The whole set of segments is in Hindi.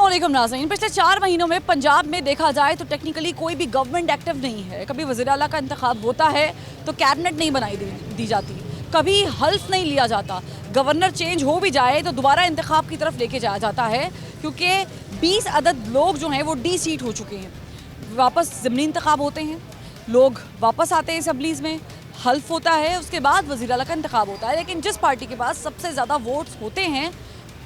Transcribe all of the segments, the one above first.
अस्सलामुअलैकुम नाज़रीन। पिछले 4 महीनों में पंजाब में देखा जाए तो टेक्निकली कोई भी गवर्नमेंट एक्टिव नहीं है। कभी वज़ीर आला का इंतखाब होता है तो कैबिनेट नहीं बनाई दी जाती, कभी हल्फ नहीं लिया जाता, गवर्नर चेंज हो भी जाए तो दोबारा इंतखाब की तरफ लेके जाया जाता है, क्योंकि 20 अदद लोग जो हैं वो डी सीट हो चुके हैं। वापस ज़िमनी इंतखाब होते हैं, लोग वापस आते हैं असम्बलीज़ में, हल्फ होता है, उसके बाद वज़ीर आला का इंतखाब होता है। लेकिन जिस पार्टी के पास सबसे ज़्यादा वोट्स होते हैं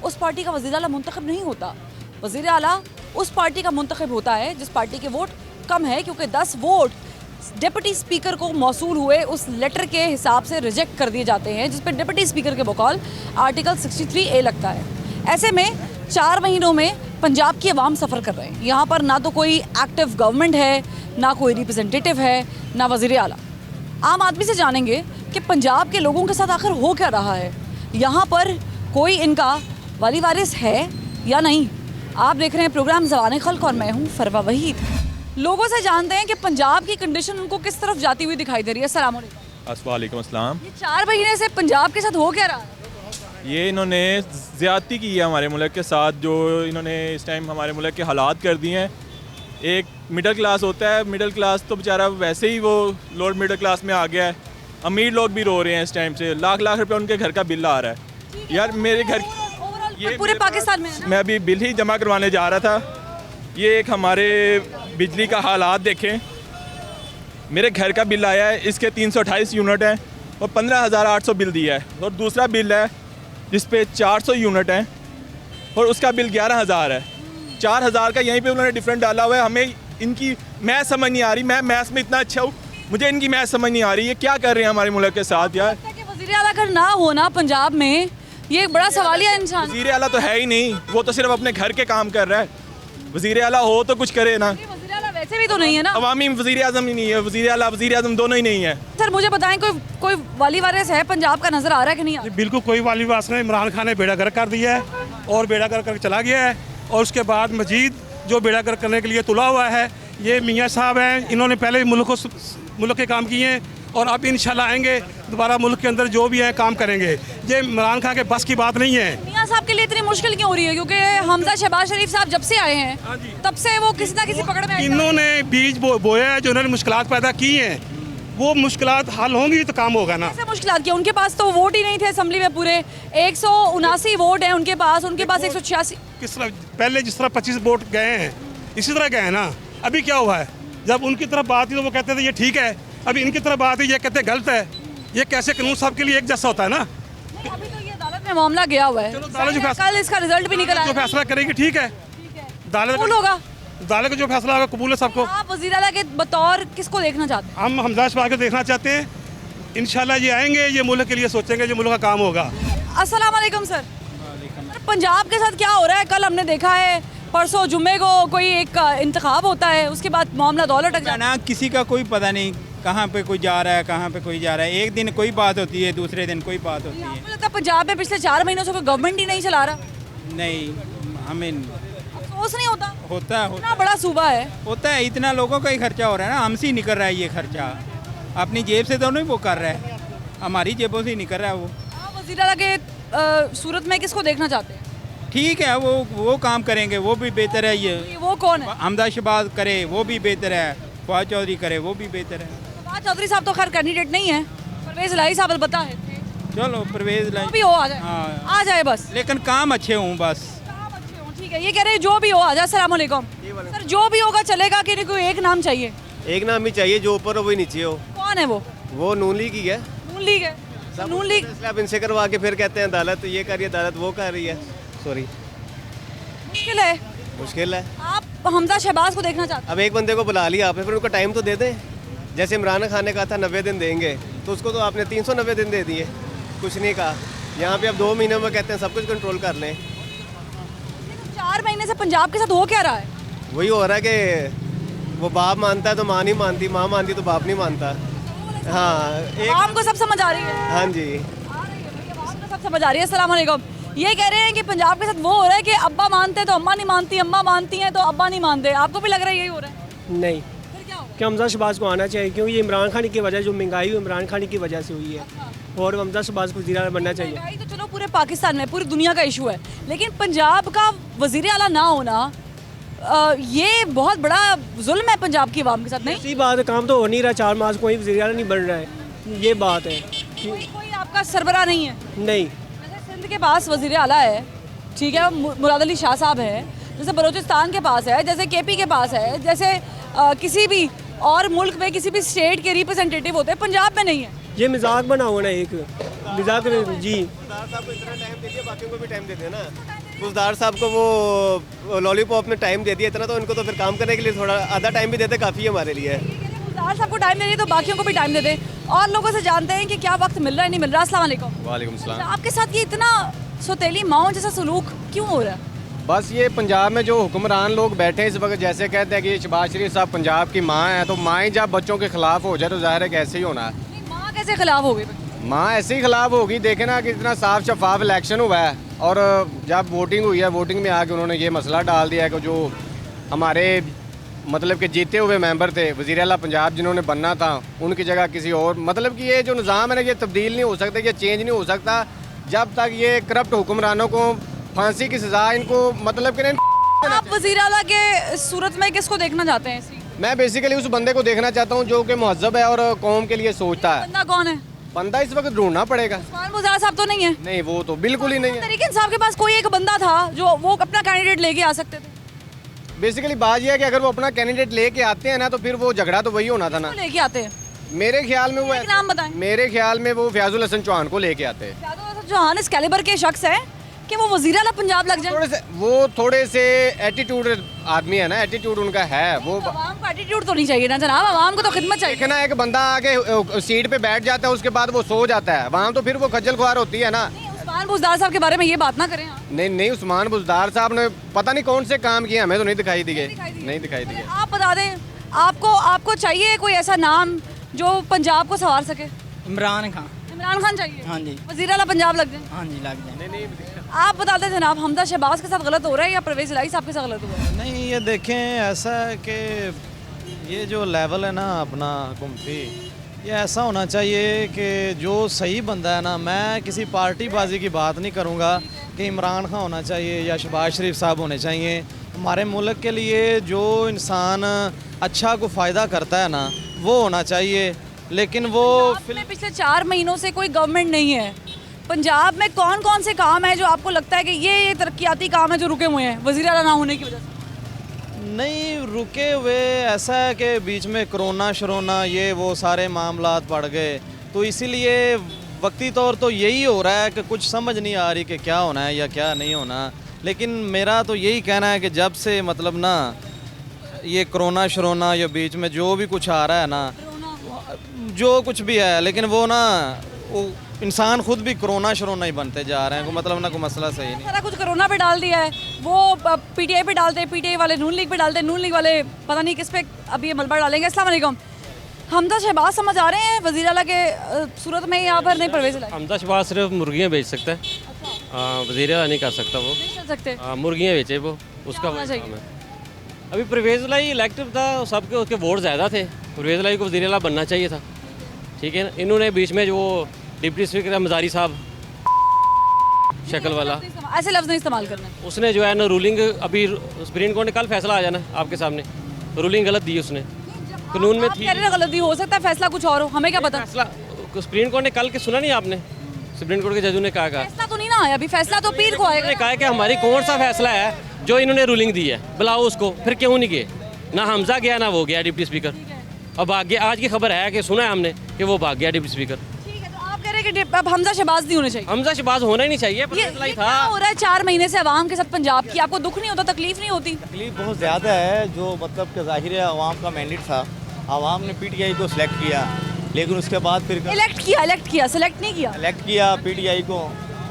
उस पार्टी का वज़ीर आला मुंतखब नहीं होता। वज़ीर आला उस पार्टी का मुंतखब होता है जिस पार्टी के वोट कम है, क्योंकि 10 वोट डिप्टी स्पीकर को मौसूल हुए उस लेटर के हिसाब से रिजेक्ट कर दिए जाते हैं, जिस पर डिप्टी स्पीकर के बकौल आर्टिकल 63A लगता है। ऐसे में 4 महीनों में पंजाब की आवाम सफ़र कर रहे हैं। यहाँ पर ना तो कोई एक्टिव गवर्नमेंट है, ना कोई रिप्रेजेंटेटिव है, ना वज़ीर आला। आम आदमी से जानेंगे कि पंजाब के लोगों के साथ आखिर हो क्या रहा है, यहाँ पर कोई इनका वाली वारिस है या नहीं। आप देख रहे हैं प्रोग्राम ज़बान खल्क और मैं हूँ फरवा वहीद। लोगों से जानते हैं कि पंजाब की कंडीशन उनको किस तरफ जाती हुई दिखाई दे रही है। अस्सलाम वालेकुम। अस्सलाम। ये 4 महीने से पंजाब के साथ हो क्या रहा है? ये इन्होंने ज़्यादती की है हमारे मुल्क के साथ, जो इन्होंने इस टाइम हमारे मुल्क के हालात कर दिए हैं। एक मिडिल क्लास होता है, मिडिल क्लास तो बेचारा वैसे ही वो लोअर मिडिल क्लास में आ गया है। अमीर लोग भी रो रहे हैं इस टाइम से, लाख लाख रुपए उनके घर का बिल आ रहा है। यार मेरे घर ये पूरे पाकिस्तान में है ना? मैं अभी बिल ही जमा करवाने जा रहा था। ये एक हमारे बिजली का हालात देखें, मेरे घर का बिल आया है, इसके 328 यूनिट हैं और 15,800 बिल दिया है। और दूसरा बिल है जिस पे 400 यूनिट हैं और उसका बिल 11,000 है। 4,000 का यहीं पे उन्होंने डिफरेंट डाला हुआ है। हमें इनकी मैथ समझ नहीं आ रही। मैं मैथ्स में इतना अच्छा हूँ, मुझे इनकी मैथ समझ नहीं आ रही। ये क्या कर रहे हैं हमारे मुल्क के साथ यार। वज़ीर आला अगर ना होना पंजाब में, ये एक बड़ा सवालिया इंसान। वज़ीर आला तो है ही नहीं, वो तो सिर्फ अपने घर के काम कर रहा है। वज़ीर आला हो तो कुछ करे ना। वज़ीर आला वैसे भी तो नहीं है ना। अवामी वज़ीर आज़म ही नहीं है, वज़ीर आला वज़ीर आज़म दोनों ही नहीं है। सर मुझे बताएं, कोई वाली वारिस है पंजाब का, नजर आ रहा है कि नहीं आ रहा? बिल्कुल कोई वाली वारिस नहीं। इमरान खान ने बेड़ा गर्क कर दिया है और बेड़ा गर्क करके चला गया है, और उसके बाद मजीद जो बेड़ा गर्क करने के लिए तुला हुआ है ये मियाँ साहब हैं। इन्होंने पहले मुल्क के काम किए हैं और अब इंशाल्लाह आएंगे दोबारा मुल्क के अंदर जो भी है काम करेंगे। ये इमरान खान के बस की बात नहीं है। मियाँ साहब के लिए इतनी मुश्किल क्यों हो रही है? क्योंकि हमजा शहबाज शरीफ साहब जब से आए हैं तब से वो किसी ना किसी पकड़ में इन्होंने बीज बोया है, जो उन्होंने मुश्किलात पैदा की हैं, वो मुश्किलात हल होंगी तो काम होगा ना। मुश्किलात की उनके पास तो वोट ही नहीं थे असेंबली में। पूरे 179 वोट हैं उनके पास 186। किस तरह पहले जिस तरह 25 वोट गए हैं इसी तरह गए हैं ना। अभी क्या हुआ है, जब उनकी तरफ बात थी तो वो कहते थे ये ठीक है, अभी इनकी तरफ बात है ये कहते गलत है। ये कैसे कानून सबके लिए एक जैसा होता है ना। अभी तो ये अदालत में मामला गया हुआ है, कल इसका रिजल्ट भी निकल आएगा। जो फैसला करेगी ठीक है, कबूल होगा। अदालत का जो फैसला होगा कबूल है सबको। आप वज़ीर आला के बतौर किसको देखना चाहते हैं? हम हमजा शहबाज को देखना चाहते हैं। इंशाल्लाह ये आएंगे, ये मुल्क के लिए सोचेंगे, जो मुल्क का काम होगा। अस्सलाम वालेकुम सर। पंजाब के साथ क्या हो रहा है? कल हमने देखा है, परसों जुम्मे को कोई एक इंतखाब होता है, उसके बाद मामला दौलत अटक जाता है। किसी का कोई पता नहीं कहाँ पे कोई जा रहा है, कहाँ पे कोई जा रहा है। एक दिन कोई बात होती है, दूसरे दिन कोई बात होती है। आपको लगता है पंजाब में पिछले 4 महीनों से कोई गवर्नमेंट ही नहीं चला रहा? नहीं, हमें अफसोस नहीं होता? होता है, इतना बड़ा सूबा है। होता है। इतना लोगों का ही खर्चा हो रहा है ना, हमसे ही निकल रहा है ये खर्चा। अपनी जेब से तो नहीं वो कर रहा है, हमारी जेबों से ही निकल रहा है वो। आप वज़ीर आला के सूरत में किसको देखना चाहते हैं? ठीक है, वो काम करेंगे, वो भी बेहतर है। ये वो कौन है? हमजा शहबाज करे वो भी बेहतर है, फवाद चौधरी करे वो भी बेहतर है। फवाद चौधरी साहब तो खैर कैंडिडेट नहीं है, परवेज इलाही साहब अलबत्ता है। चलो परवेज जो भी हो आ जाए। हाँ, आ जाए बस, लेकिन काम अच्छे हों बस। काम अच्छे हों, ठीक है। ये कह रहे हैं जो भी हो आ जाए। अस्सलाम वालेकुम सर। जो भी होगा चलेगा कि नहीं? कोई एक नाम चाहिए? एक नाम ही चाहिए, जो ऊपर हो वही नीचे हो। कौन है वो? वो नून लीग ही है। नून लीग है। नून लीग आप इनसे करवा के फिर कहते हैं अदालत ये कर रही है, अदालत वो कर रही है। सॉरी, मुश्किल है। मुश्किल है। आप हमजा शहबाज को देखना चाहते अब एक बंदे को बुला लिया आपने, फिर उनको टाइम तो दे दें। जैसे इमरान खान ने कहा था 90 दिन देंगे, तो उसको तो आपने 390 दिन दे दिए, कुछ नहीं कहा। यहाँ पे अब 2 महीनों में कहते हैं सब कुछ कंट्रोल कर लें। 4 महीने से पंजाब के साथ हो क्या रहा है? वही हो रहा है कि वो बाप मानता है तो माँ नहीं मानती, माँ मानती तो बाप नहीं मानता। हाँ, आवाम को सब समझ आ रही है। हाँ जी, आवाम को सब समझ आ रही है। अस्सलाम वालेकुम। ये कह रहे हैं कि पंजाब के साथ वो हो रहा है कि अब्बा मानते हैं तो अम्मा नहीं मानती, अम्मा मानती हैं तो अब्बा नहीं मानते। आपको भी लग रहा है यही हो रहा है? नहीं, फिर क्या होगा? कि हमजा शहबाज को आना चाहिए, क्योंकि ये इमरान खान की वजह, जो महंगाई हुई इमरान खान की वजह से हुई है, और हमजा शहबाज को वज़ीर आला बनना चाहिए। महंगाई तो चलो पूरे पाकिस्तान में, पूरी दुनिया का इशू है, लेकिन पंजाब का वज़ीर आला ना होना ये बहुत बड़ा जुल्म है पंजाब की आवाम के साथ, नहीं? इसी बात, काम तो हो नहीं रहा, 4 माह से कोई वज़ीर आला नहीं बन रहा है, ये बात है। कोई आपका सरबराह नहीं है? नहीं, जैसे सिंध के पास वज़ीर आला है, ठीक है, मुराद अली शाह साहब है, जैसे बलूचिस्तान के पास है, जैसे केपी के पास है, जैसे किसी भी और मुल्क में किसी भी स्टेट के रिप्रेजेंटेटिव होते हैं, पंजाब में नहीं है। ये मजाक बना हुआ ना, एक मजाक जी। बुजदार साहब को इतना टाइम दे दिया, बाकियों को भी टाइम दे दिया ना। बुजदार साहब को वो लॉलीपॉप में टाइम दे दिया इतना, तो उनको तो फिर काम करने के लिए थोड़ा आधा टाइम भी देते काफ़ी है हमारे लिए। बुजदार साहब को टाइम दे दिए तो बाकियों को भी टाइम दे दे, और लोगों से जानते हैं कि क्या वक्त मिल रहा है, नहीं मिल रहा। अस्सलाम वालेकुम। वालेकुम सलाम। आपके साथ ये इतना सौतेली माओ जैसा सलूक क्यों हो रहा है? बस ये पंजाब में जो हुक्मरान लोग बैठे हैं इस वक्त, जैसे कहते हैं कि ये शहबाज शरीफ साहब पंजाब की माँ हैं, तो माँ ही जब बच्चों के खिलाफ हो जाए तो जाहिर है कैसे ही होना है। नहीं, माँ कैसे खिलाफ हो गई? माँ ऐसे ही खिलाफ होगी। देखे ना कि इतना साफ शफाफ इलेक्शन हुआ है, और जब वोटिंग हुई है, वोटिंग में आके उन्होंने ये मसला डाल दिया है कि जो हमारे मतलब कि जीते हुए मेंबर थे वज़ीर आला पंजाब जिन्होंने बनना था, उनकी जगह किसी और, मतलब कि ये जो निज़ाम है ना, ये तब्दील नहीं हो सकता, ये चेंज नहीं हो सकता जब तक ये करप्ट हुक्मरानों को फांसी की सज़ा इनको मतलब कि आप वज़ीर आला के सूरत में किसको देखना चाहते हैं? मैं बेसिकली उस बंदे को देखना चाहता हूँ जो कि महज़ब है और कौम के लिए सोचता है। बंदा कौन है? बंदा इस वक्त ढूंढना पड़ेगा। उस्मान बुज़दार साहब तो नहीं है? नहीं, वो तो बिल्कुल ही नहीं है। तरीके साहब के पास कोई एक बंदा था जो वो अपना कैंडिडेट लेके आ सकते थे। बेसिकली बात यह है कि अगर वो अपना कैंडिडेट लेके आते हैं ना, तो फिर वो झगड़ा तो वही होना था ना। वो लेके आते हैं? मेरे ख्याल में वो एक नाम बताएं। मेरे ख्याल में वो फयाजुल हसन चौहान को लेके आते हैं। फयाजुल हसन चौहान इस कैलिबर के शख्स है कि वो वज़ीर आला पंजाब लग जाए? वो थोड़े से एटीट्यूड आदमी है ना, एटीट्यूड उनका है। वो आवाम को एटीट्यूड तो नहीं चाहिए ना जनाब, आवाम को तो खिदमत चाहिए। देखना, एक बंदा आके सीट पे बैठ जाता है, उसके बाद वो सो जाता है वहाँ, तो फिर वो खज्जल खुआर होती है ना। उस्मान बुज़दार साहब के बारे में ये बात ना करें आप। नहीं नहीं, उस्मान बुज़दार साहब ने पता नहीं कौन से काम किए, हमें तो नहीं दिखाई दिए, नहीं दिखाई दिए। आप बता दें, आपको चाहिए कोई ऐसा नाम जो पंजाब को संवार सके? इमरान खान। इमरान खान चाहिए? हाँ जी। वज़ीर आला पंजाब लग जाए? हाँ जी, लग जाए। आप बता दें जनाब, हमजा शहबाज के साथ गलत हो रहा है या परवेज़ इलाही साहब के साथ गलत हुआ है? नहीं, ये देखें, ऐसा है कि ये जो लेवल है ना अपना हुकूमती, ये ऐसा होना चाहिए कि जो सही बंदा है ना, मैं किसी पार्टी बाजी की बात नहीं करूँगा कि इमरान खान होना चाहिए या शहबाज शरीफ साहब होने चाहिए। हमारे मुल्क के लिए जो इंसान अच्छा को फ़ायदा करता है ना, वो होना चाहिए। लेकिन वो पिछले 4 महीनों से कोई गवर्नमेंट नहीं है पंजाब में। कौन कौन से काम है जो आपको लगता है कि ये तरक्याती काम है जो रुके हुए हैं वज़ीर आला ना होने की वजह से? नहीं रुके हुए, ऐसा है कि बीच में कोरोना शरोना ये वो सारे मामलात बढ़ गए, तो इसीलिए वक्ती तौर तो यही हो रहा है कि कुछ समझ नहीं आ रही कि क्या होना है या क्या नहीं होना। लेकिन मेरा तो यही कहना है कि जब से मतलब ना ये कोरोना शरोना या बीच में जो भी कुछ आ रहा है ना, जो कुछ भी है, लेकिन वो ना वो इंसान खुद भी कोरोना शरोना ही बनते जा रहे हैं। को मतलब ना कोई मसला सही नहीं। सारा कुछ कोरोना पे डाल दिया है, वो पीटीआई पे डालते हैं, पीटीआई वाले नून लीग पे डालते हैं, नून लीग वाले पता नहीं किस पे अब ये मलबा डालेंगे। अस्सलाम वालेकुम। हमजा शहबाज समझ आ रहे हैं वज़ीर आला के सूरत में यहाँ पर? नहीं, परवेज़ इलाही। हमजा शहबाज सिर्फ मुर्गियाँ बेच सकता है, वज़ीर आला नहीं कर सकता। वो नहीं चल सकते? मुर्गियाँ बेचे वो, उसका होना वही चाहिए? काम है। अभी परवेज़ इलाही इलेक्टिव था, सबके उसके वोट ज़्यादा थे, परवेज़ इलाही को वज़ीर आला बनना चाहिए था, ठीक है ना। इन्होंने बीच में जो डिप्टी स्पीकर मज़ारी साहब शक्ल वाला, ऐसे लफ्ज़ नहीं इस्तेमाल करना, उसने जो है ना रूलिंग, अभी सुप्रीम कोर्ट ने कल फैसला आ जाना आपके सामने, रूलिंग गलत दी उसने, कानून में थी। कह रहे हैं गलती हो सकता है, फैसला कुछ और हो, हमें क्या पता। फैसला सुप्रीम कोर्ट ने कल के सुना नहीं आपने? सुप्रीम कोर्ट के जजों ने कहा फैसला तो नहीं ना आया अभी, फैसला तो पीर को आएगा। उन्होंने कहा कि हमारी कौन सा फैसला है जो इन्होंने रूलिंग दी है, बुलाओ उसको। फिर क्यों नहीं गए? ना हमजा गया ना वो गया डिप्टी स्पीकर, और भाग गया। आज की खबर है कि सुना है हमने कि वो भाग गया डिप्टी स्पीकर। ठीक है, तो आप कह रहे हैं कि अब हमजा शहबाज नहीं होने चाहिए? हमजा शहबाज होना ही नहीं चाहिए। ये था क्या हो रहा है 4 महीने से आवाम के साथ पंजाब की? आपको दुख नहीं होता, तकलीफ नहीं होती? तकलीफ बहुत ज़्यादा है। जो मतलब कि ज़ाहिर है आवाम का मैंडेट था, आवाम ने पीटीआई को सिलेक्ट किया, लेकिन उसके बाद फिर इलेक्ट किया, सेलेक्ट नहीं किया। इलेक्ट किया पीटीआई को,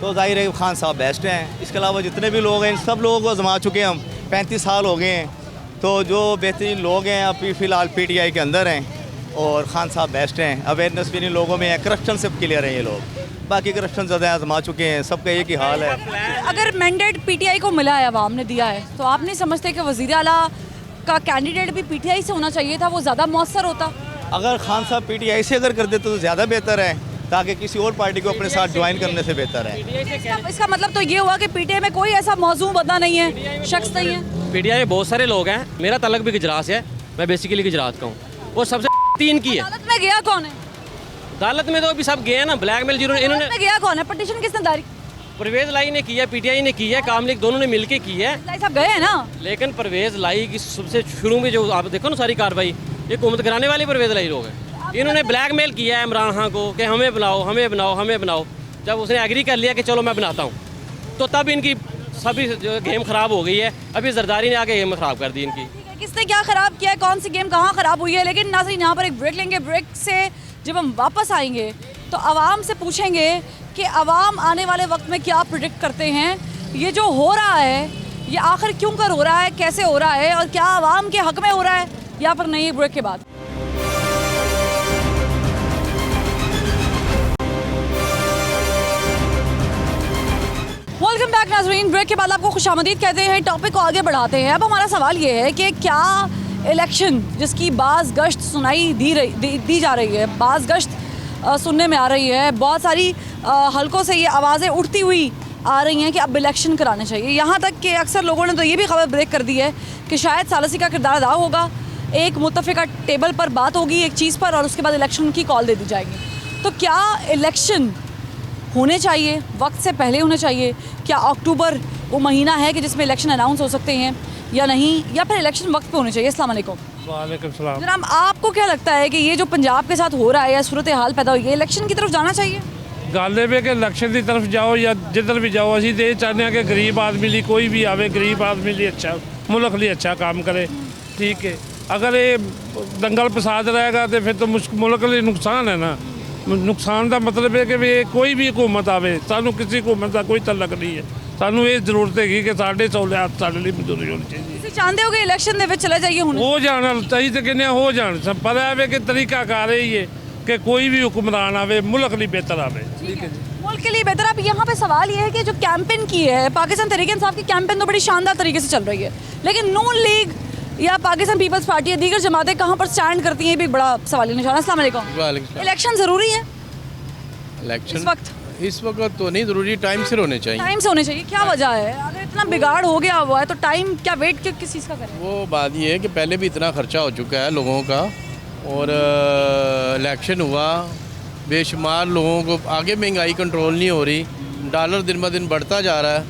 तो जाहिर है खान साहब बेस्ट हैं। इसके अलावा जितने भी लोग हैं, इन सब लोगों को आजमा चुके हैं हम, 35 साल हो गए हैं। तो जो बेहतरीन लोग हैं अभी फ़िलहाल पीटीआई के अंदर हैं, और खान साहब बेस्ट हैं। अवेयरनेस भी इन लोगों में है, करप्शन से क्लियर है ये लोग, बाकी करप्शन ज़्यादा आजमा चुके हैं, सबका एक ही हाल है। अगर मैंडेट पीटीआई को मिला है, आवाम ने दिया है, तो आप नहीं समझते कि वज़ीर आला का कैंडिडेट भी पीटीआई से होना चाहिए था, वो ज़्यादा मौसर होता। अगर खान साहब पीटीआई से अगर कर देते तो ज़्यादा बेहतर है, ताकि किसी और पार्टी को अपने साथ ज्वाइन करने से बेहतर है। इसका मतलब तो ये हुआ कि पीटीआई में कोई ऐसा मौजूद बंदा नहीं है, शख्स नहीं है। पीटीआई में बहुत सारे लोग हैं, मेरा तलक भी गुजरात से है, मैं बेसिकली गुजरात का हूँ। और सबसे तीन की है। अदालत में गया कौन है? अदालत में तो अभी सब गए हैं ना, ब्लैकमेल जिन्होंने इन्होंने। अदालत में गया कौन है? पटिशन किसने दायर की? परवेज लाई ने की है, पीटीआई ने की है, काम लीग दोनों ने मिलके की है। लाई साहब गए हैं ना। लेकिन परवेज लाई की सबसे शुरू में जो आप देखो ना सारी कार्रवाई, ये हुकूमत कराने वाले परवेज लाई लोग हैं। इन्होंने ब्लैकमेल किया है इमरान खान को कि हमें बनाओ, हमें बनाओ, हमें बनाओ। जब उसने एग्री कर लिया कि चलो मैं बनाता हूँ, तो तब इनकी सभी जो गेम ख़राब हो गई है। अभी जरदारी ने आके गेम ख़राब कर दी इनकी। किसने क्या ख़राब किया है, कौन सी गेम कहाँ ख़राब हुई है? लेकिन नाज़रीन यहाँ पर एक ब्रेक लेंगे, ब्रेक से जब हम वापस आएंगे तो आवाम से पूछेंगे कि आवाम आने वाले वक्त में क्या प्रिडिक्ट करते हैं। ये जो हो रहा है ये आखिर क्यों कर हो रहा है, कैसे हो रहा है, और क्या आवाम के हक में हो रहा है या फिर नहीं? ब्रेक के बाद वेलकम बैक नाज़रीन। ब्रेक के बाद आपको खुशामदीद कहते हैं, टॉपिक को आगे बढ़ाते हैं। अब हमारा सवाल ये है कि क्या इलेक्शन जिसकी बाज़ गश्त सुनाई दी जा रही है, बाज़ गश्त सुनने में आ रही है, बहुत सारी हलकों से ये आवाज़ें उठती हुई आ रही हैं कि अब इलेक्शन कराने चाहिए। यहाँ तक कि अक्सर लोगों ने तो ये भी खबर ब्रेक कर दी है कि शायद सालसी का किरदार अदा होगा, एक मुत्तफ़िका टेबल पर बात होगी एक चीज़ पर और उसके बाद इलेक्शन की कॉल दे दी जाएगी। तो क्या इलेक्शन होने चाहिए, वक्त से पहले होने चाहिए? क्या अक्टूबर वो महीना है कि जिसमें इलेक्शन अनाउंस हो सकते हैं या नहीं, या फिर इलेक्शन वक्त पे होने चाहिए? अस्सलाम वालेकुम। वालेकुम सलाम। जनाब, आपको क्या लगता है कि ये जो पंजाब के साथ हो रहा है या सूरत हाल पैदा हुई है, इलेक्शन की तरफ जाना चाहिए? ਗੱਲ ਇਹ ਕਿ ਇਲੈਕਸ਼ਨ ਦੀ ਤਰਫ ਜਾਓ ਜਾਂ ਜਿੱਧਰ ਵੀ ਜਾਓ, ਅਸੀਂ ਤੇ ਇਹ ਚਾਹੁੰਦੇ ਹਾਂ ਕਿ ਗਰੀਬ ਆਦਮੀ ਲਈ ਕੋਈ ਵੀ ਆਵੇ, ਗਰੀਬ ਆਦਮੀ ਲਈ ਅੱਛਾ, ਮੁਲਕ ਲਈ ਅੱਛਾ काम करे। ठीक है, अगर ये दंगल फसाद रहेगा तो फिर तो मुल्क लिए नुकसान है ना। नुकसान का मतलब है कि भी कोई भी हुकूमत आवे, सानू किसी हुकूमत का कोई तलक नहीं है। सानू ये जरूरत है कि साढ़े सहूलियात साढ़े लिए मंजूरी होनी चाहिए। ਤੁਸੀਂ ਚਾਹੁੰਦੇ ਹੋ ਕਿ ਇਲੈਕਸ਼ਨ ਦੇ ਵਿੱਚ ਚਲੇ ਜਾਈਏ ਹੁਣ? हो जाना चाहिए तो कहने हो जान, सब पता है कि तरीकाकार है ये कि कोई भी हुक्मरान आवे मुल्क लिए बेहतर आवे। ठीक है जी, मुल्क के लिए बेहतर। अब यहाँ पे सवाल ये है कि जो कैंपेन की है पाकिस्तान तहरीक इंसाफ की, कैंपेन तो बड़ी शानदार तरीके से चल रही है, लेकिन नून लीग या पाकिस्तान पीपल्स पार्टी या दीगर जमातें कहाँ पर स्टैंड करती हैं, ये भी एक बड़ा सवाल निशान है। अस्सलाम वालेकुम। इलेक्शन ज़रूरी है इलेक्शन इस वक्त? तो नहीं ज़रूरी, टाइम से होने चाहिए। टाइम से होने चाहिए। क्या वजह है? अगर इतना बिगाड़ हो गया हुआ है तो टाइम क्या वेट किस चीज़ का करें? वो बात ये है कि पहले भी इतना खर्चा हो चुका है लोगों का, और इलेक्शन हुआ, बेशुमार लोगों को, आगे महंगाई कंट्रोल नहीं हो रही, डॉलर दिन ब दिन बढ़ता जा रहा है।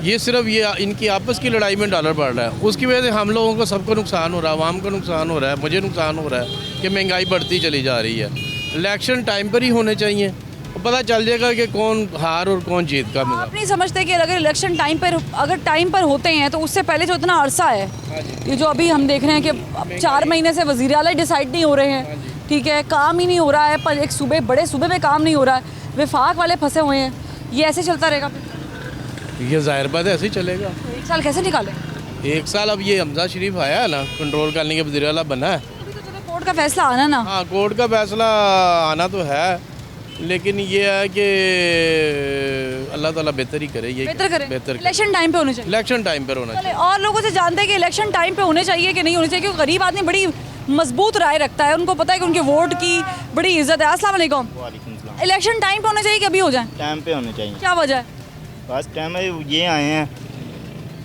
ये सिर्फ ये इनकी आपस की लड़ाई में डॉलर बढ़ रहा है, उसकी वजह से हम लोगों को सबको नुकसान हो रहा है, आवाम को नुकसान हो रहा है, मुझे नुकसान हो रहा है कि महंगाई बढ़ती चली जा रही है। इलेक्शन टाइम पर ही होने चाहिए, पता चल जाएगा कि कौन हार और कौन जीत का। आप नहीं समझते कि अगर इलेक्शन टाइम पर होते हैं तो उससे पहले जो इतना अरसा है, ये जो अभी हम देख रहे हैं कि 4 महीने से वज़ीर आला डिसाइड नहीं हो रहे हैं, ठीक है, काम ही नहीं हो रहा है, पर एक बड़े सूबे में काम नहीं हो रहा है, विफाक वाले फंसे हुए हैं, ये ऐसे चलता रहेगा? ये ज़ाहिर बात है ऐसे ही चलेगा। तो 1 साल कैसे निकालें? 1 साल अब ये हमजा शरीफ आया है ना, कंट्रोल करने के वज़ीर आला बना है। तो कोर्ट का फैसला आना ना। हाँ, कोर्ट का फैसला आना तो है, लेकिन ये है कि अल्लाह ताला बेहतर ही करे। ये बेहतर इलेक्शन टाइम पे होने चाहिए। इलेक्शन टाइम पर होना चाहिए। और लोगों से जानते हैं कि इलेक्शन टाइम पे होने चाहिए कि नहीं होने चाहिए, क्योंकि गरीब आदमी बड़ी मजबूत राय रखता है, उनको पता है कि उनके वोट की बड़ी इज्जत है। अस्सलाम वालेकुम। इलेक्शन टाइम पे होने चाहिए कि अभी हो जाए? टाइम पे होने चाहिए। क्या वजह है? बस टाइम है, ये आए हैं,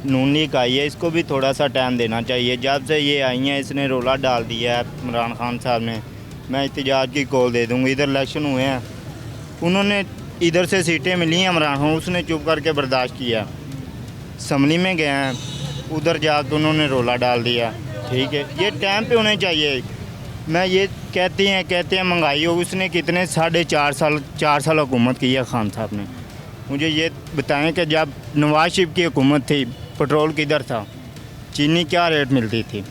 नून लीग आई है, इसको भी थोड़ा सा टाइम देना चाहिए। जब से ये आई हैं इसने रोला डाल दिया है इमरान खान साहब ने, मैं एहतजाज की कॉल दे दूँगी। इधर इलेक्शन हुए हैं, उन्होंने इधर से सीटें मिली हैं इमरान खान, उसने चुप करके बर्दाश्त किया। असम्बली में गए हैं, उधर जाकर उन्होंने रोला डाल दिया। ठीक है, ये टाइम पे होने चाहिए। मैं ये कहते हैं महंगाई हो, उसने कितने 4.5 साल हुकूमत की है खान साहब ने। मुझे ये बताएं कि जब नवाज शरीफ की हुकूमत थी, पेट्रोल किधर था, चीनी क्या रेट मिलती थी,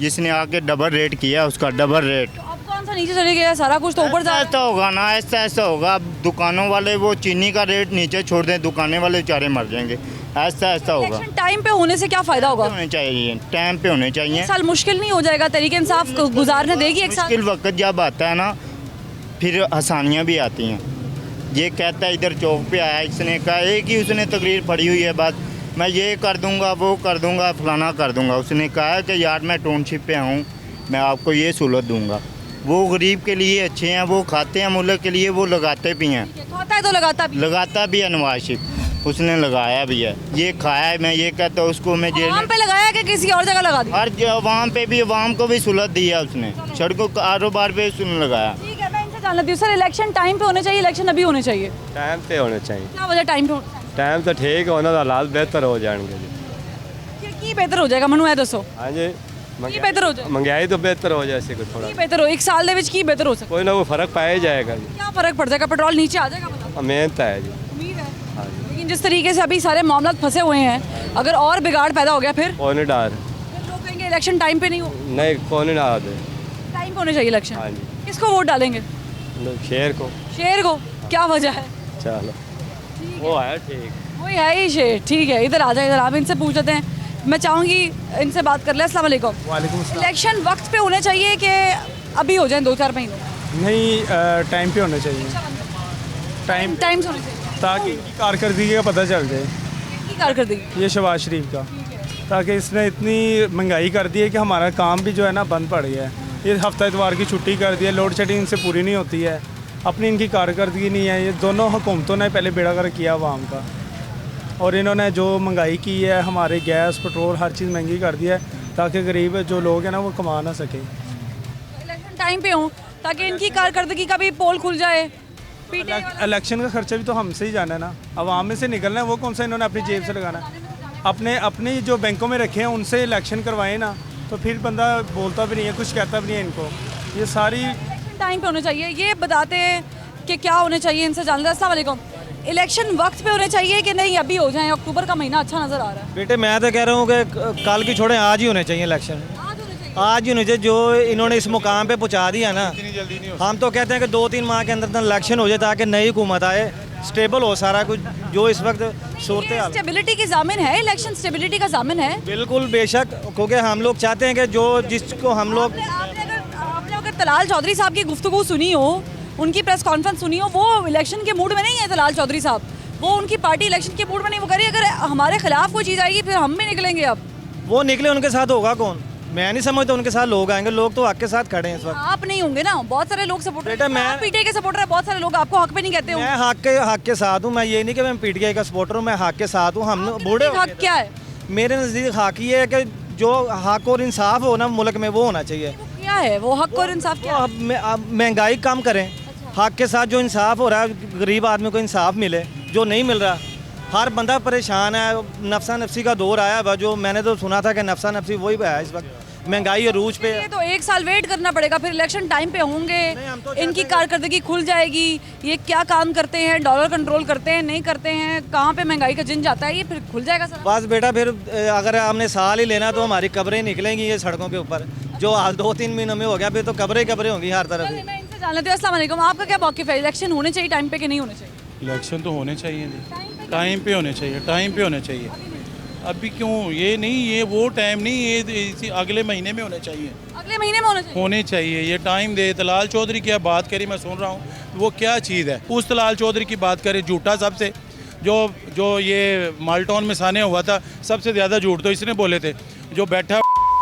जिसने आके डबल रेट किया, उसका डबल रेट। कौन सा नीचे चले गया? सारा कुछ तो ऊपर जा ऐसा होगा ना, ऐसा होगा। दुकानों वाले वो चीनी का रेट नीचे छोड़ दें, दुकानें वाले बेचारे मर जाएंगे। ऐसा होगा। टाइम पे होने से क्या फ़ायदा होगा? होने चाहिए, टाइम पे होने चाहिए। 1 साल मुश्किल नहीं हो जाएगा? तहरीक इंसाफ गुजारने देगी 1 साल? मुश्किल वक्त जब आता है ना, फिर आसानियाँ भी आती हैं। ये कहता है इधर चौक पे आया, इसने कहा एक ही उसने तकरीर पढ़ी हुई है, बस मैं ये कर दूंगा, वो कर दूंगा, फलाना कर दूंगा। उसने कहा है कि यार मैं टाउनशिप पे आऊँ, मैं आपको ये सहूलत दूंगा। वो गरीब के लिए अच्छे हैं, वो खाते हैं मुल्क के लिए, वो लगाते भी हैं। खाता है तो लगाता भी है नवाज शरीफ, उसने लगाया भी है, ये खाया है। मैं ये कहता हूँ उसको मैं जेल पे लगाया कि किसी और जगह लगा दिया? हर अवाम पे भी, अवाम को भी सहूलत दी है उसने, सड़कों कारोबार पे उसने लगाया। ठीक है, मैं इनसे जान लेती हूँ सर, इलेक्शन टाइम पे होने चाहिए, इलेक्शन अभी होने चाहिए? टाइम पे होने चाहिए। क्या वजह टाइम पे? टाइम तो ठीक है, उन्होंने हालात बेहतर हो जाएंगे जी। की बेहतर हो जाएगा ਮੈਨੂੰ ਇਹ ਦੱਸੋ? हाँ जी, ਕੀ बेहतर हो जाए? महंगाई तो बेहतर हो जाए को थोड़ा। ਕੀ बेहतर हो? एक साल ਦੇ ਵਿੱਚ ਕੀ बेहतर हो सकता? कोई ना कोई फर्क पाया जाएगा जी। क्या फर्क पड़ जाएगा? पेट्रोल नीचे आ जाएगा? मेहनत है जी। उम्मीद है। हाँ जी। लेकिन जिस तरीके से अभी सारे मामला फंसे हुए हैं, अगर और बिगाड़ पैदा हो गया फिर कौन डार लोग कहेंगे इलेक्शन टाइम पे नहीं हो। नहीं, कौन ना दे, टाइम पे होने चाहिए इलेक्शन। हाँ जी। किसको वोट डालेंगे? शेर को। शेर को? क्या वजह है? चलो वो है ठीक, वही है ही शेर। ठीक है, इधर आ जाए, इधर आप इनसे पूछ लेते हैं। मैं चाहूँगी इनसे बात कर ले। अस्सलाम वालेकुम। वालेकुम अस्सलाम। इलेक्शन वक्त पे होने चाहिए कि अभी हो जाए 2-4 महीने? नहीं, टाइम पे होने चाहिए। टाइम से होने चाहिए ताकि इनकी कारकर्दगी का पता चल जाए। की कारकर्दगी? ये शहबाज शरीफ का, ताकि इसने इतनी महंगाई कर दी है कि हमारा काम भी जो है ना बंद पड़ गया है। ये हफ्ता इतवार की छुट्टी कर दी है, लोड शेडिंग इनसे पूरी नहीं होती है, अपनी इनकी कारकर्दगी नहीं है। ये दोनों हुकूमतों ने पहले बेड़ा गर्क किया आवाम का, और इन्होंने जो महंगाई की है, हमारे गैस पेट्रोल हर चीज़ महंगी कर दी है, ताकि गरीब जो लोग हैं ना वो कमा ना सकें। इलेक्शन टाइम पे हो ताकि इनकी कारकर्दगी का भी पोल खुल जाए। इलेक्शन का खर्चा भी तो हमसे ही जाना है ना, आवाम में से निकलना है। वो कौन सा इन्होंने अपनी जेब से लगाना है? अपने जो बैंकों में रखे हैं उनसे इलेक्शन करवाएं ना, तो फिर बंदा बोलता भी नहीं है, कुछ कहता भी नहीं है इनको। ये सारी टाइम पे होने चाहिए, ये बताते हैं कि क्या होने चाहिए, इनसे जान लें। अस्सलाम वालेकुम। इलेक्शन वक्त पे होने चाहिए कि नहीं अभी हो जाए? अक्टूबर का महीना अच्छा नज़र आ रहा है। बेटे मैं तो कह रहा हूँ कि कल की छोड़े, आज ही होने चाहिए इलेक्शन। आज ही होने चाहिए। जो इन्होंने इस मुकाम पे पहुँचा दिया ना, हम तो कहते हैं कि 2-3 माह के अंदर इलेक्शन हो जाए ताकि नई हुकूमत आए, स्टेबल हो सारा कुछ। जो इस वक्त सूरत हाल, स्टेबिलिटी की जामिन है इलेक्शन, स्टेबिलिटी का जामिन है बिल्कुल बेशक, क्योंकि हम लोग चाहते हैं कि जो जिसको हम लोग आपने अगर तलाल चौधरी साहब की गुफ्तगू सुनी हो, उनकी प्रेस कॉन्फ्रेंस सुनी हो, वो इलेक्शन के मूड में नहीं है। तलाल चौधरी साहब, वो उनकी पार्टी इलेक्शन के मूड में नहीं। वो करिए अगर हमारे खिलाफ कोई चीज़ आएगी फिर हम भी निकलेंगे। अब वो निकले, उनके साथ होगा कौन? मैं नहीं समझता उनके साथ लोग आएंगे। लोग तो हक के साथ खड़े हैं इस वक्त। आप नहीं होंगे ना, बहुत सारे लोग सपोर्टर। बेटा मैं पीटीआई के सपोर्टर है, बहुत सारे लोग आपको हक पे नहीं कहते हो। मैं हक के साथ हूँ। मैं ये नहीं कि मैं पीटीआई का सपोर्टर हूँ, मैं हक के साथ हूँ। हम बूढ़े हक क्या है? मेरे नज़दीक हक ये है कि जो हक और इंसाफ हो ना मुल्क में, वो होना चाहिए। क्या है वो हक और इंसाफ? क्या महंगाई कम करें, हक के साथ जो इंसाफ हो रहा है, गरीब आदमी को इंसाफ मिले, जो नहीं मिल रहा। हर बंदा परेशान है, नफसा नफसी का दौर आया है। जो मैंने तो सुना था कि नफसा नफसी वही है इस वक्त, महंगाई अरूज पे। तो 1 साल वेट करना पड़ेगा, फिर इलेक्शन टाइम पे होंगे, इनकी कारकर्दगी खुल जाएगी। ये क्या काम करते हैं, डॉलर कंट्रोल करते हैं, नहीं करते हैं, कहाँ पे महंगाई का जिन जाता है, ये फिर खुल जाएगा सर। बस बेटा फिर अगर हमने साल ही लेना तो हमारी कब्रें निकलेंगी ये सड़कों के ऊपर। जो हाल 2-3 महीनों में हो गया, फिर तो कब्रें होंगी हर तरफ। मैं इनसे जान लेती हूँ। अस्सलाम वालेकुम। आपका क्या मौक़िफ़ है, इलेक्शन होने चाहिए टाइम पे कि नहीं होने चाहिए? इलेक्शन तो होने चाहिए, टाइम पे होने चाहिए, टाइम पे होने चाहिए। अभी क्यों? ये नहीं, ये वो टाइम नहीं, ये अगले महीने में होने चाहिए। अगले महीने में होने चाहिए। ये टाइम दे। तलाल चौधरी क्या बात करी, मैं सुन रहा हूँ, वो क्या चीज़ है? उस तलाल चौधरी की बात करे, झूठा सबसे। जो ये माल्टोन में साने हुआ था, सबसे ज़्यादा झूठ तो इसने बोले थे। जो बैठा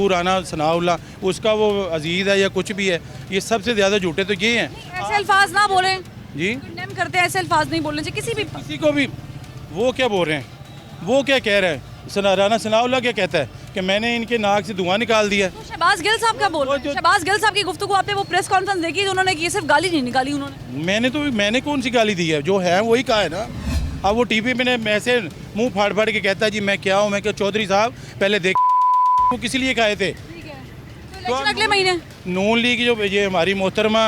राना सनाउल्ला, उसका वो अजीज़ है या कुछ भी है, ये सबसे ज़्यादा झूठे तो ये हैं। ऐसे अल्फाज ना बोलें जी, कंडेम करते हैं, ऐसे अल्फाज नहीं बोलने चाहिए किसी को भी। वो क्या बोल रहे हैं, वो क्या कह रहे हैं? राना सनाउल्ला क्या कहता है कि मैंने इनके नाक से धुआं निकाल दिया। तो शहबाज गिल साहब क्या बोल रहे हैं? शहबाज गिल साहब की गुफ्तगू आपने वो प्रेस कॉन्फ्रेंस देखी तो उन्होंने की, सिर्फ गाली नहीं निकाली उन्होंने। मैंने कौन सी गाली दी है? जो है वही कहा है ना। अब वो टीवी में ऐसे मुंह फाड़ फाड़ के कहता है जी मैं क्या हूँ। मैं क्या चौधरी साहब पहले देख वो किस लिए कहे थे? तो अगले महीने नून लीग जो ये हमारी मोहतरमा